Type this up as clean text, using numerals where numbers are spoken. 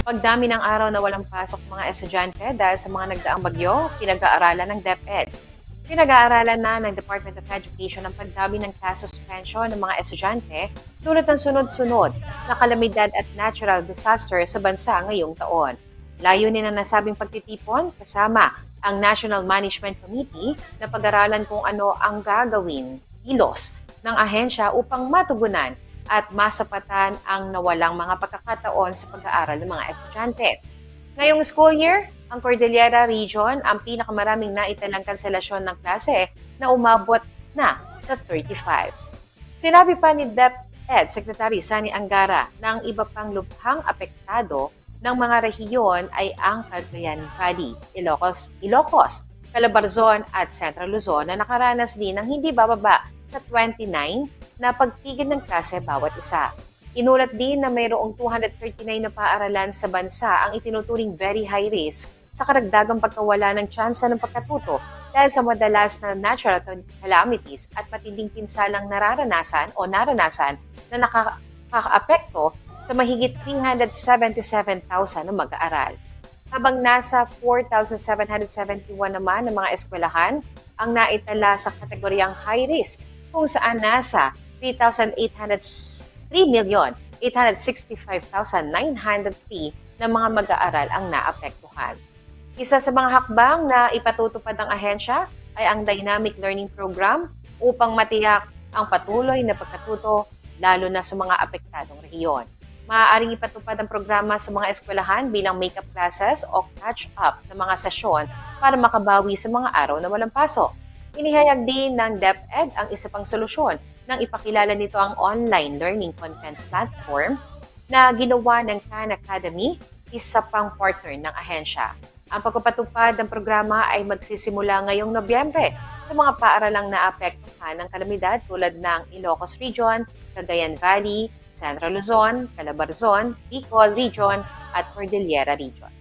Pagdami ng araw na walang pasok mga estudyante dahil sa mga nagdaang bagyo, pinag-aaralan ng DepEd. Pinag-aaralan na ng Department of Education ang pagdami ng class suspension ng mga estudyante tulad ng sunod-sunod na kalamidad at natural disaster sa bansa ngayong taon. Layunin ng nasabing pagtitipon kasama ang National Management Committee na pag-aralan kung ano ang gagawin, kilos ng ahensya upang matugunan at masapatan ang nawalang mga pagkakataon sa pag-aaral ng mga estudyante. Ngayong school year, ang Cordillera Region ang pinakamaraming naitalang kanselasyon ng klase na umabot na sa 35. Sinabi pa ni DepEd Secretary Sani Angara na ang iba pang lubhang apektado ng mga rehiyon ay ang Cagayan Valley, Ilocos, Calabarzon at Central Luzon na nakaranas din ng hindi bababa sa 29 na pagtigil ng klase bawat isa. Inulat din na mayroong 239 na paaralan sa bansa ang itinuturing very high risk sa karagdagang pagkawala ng tsansa ng pagkatuto dahil sa madalas na natural calamities at matinding pinsalang naranasan na nakakaapekto sa mahigit 377,000 na mag-aaral. Habang nasa 4,771 naman ng mga eskwelahan ang naitala sa kategoryang high risk kung saan nasa 3,865,903 na mga mag-aaral ang naapektuhan. Isa sa mga hakbang na ipatutupad ng ahensya ay ang Dynamic Learning Program upang matiyak ang patuloy na pagkatuto lalo na sa mga apektadong rehiyon. Maaaring ipatupad ang programa sa mga eskwelahan bilang make-up classes o catch-up na mga sesyon para makabawi sa mga araw na walang pasok. Inihayag din ng DepEd ang isa pang solusyon nang ipakilala nito ang online learning content platform na ginawa ng Khan Academy, isa pang partner ng ahensya. Ang pagpapatupad ng programa ay magsisimula ngayong Nobyembre sa mga paaralang naapektuhan ng kalamidad tulad ng Ilocos Region, Cagayan Valley, Central Luzon, Calabarzon, Bicol Region at Cordillera Region.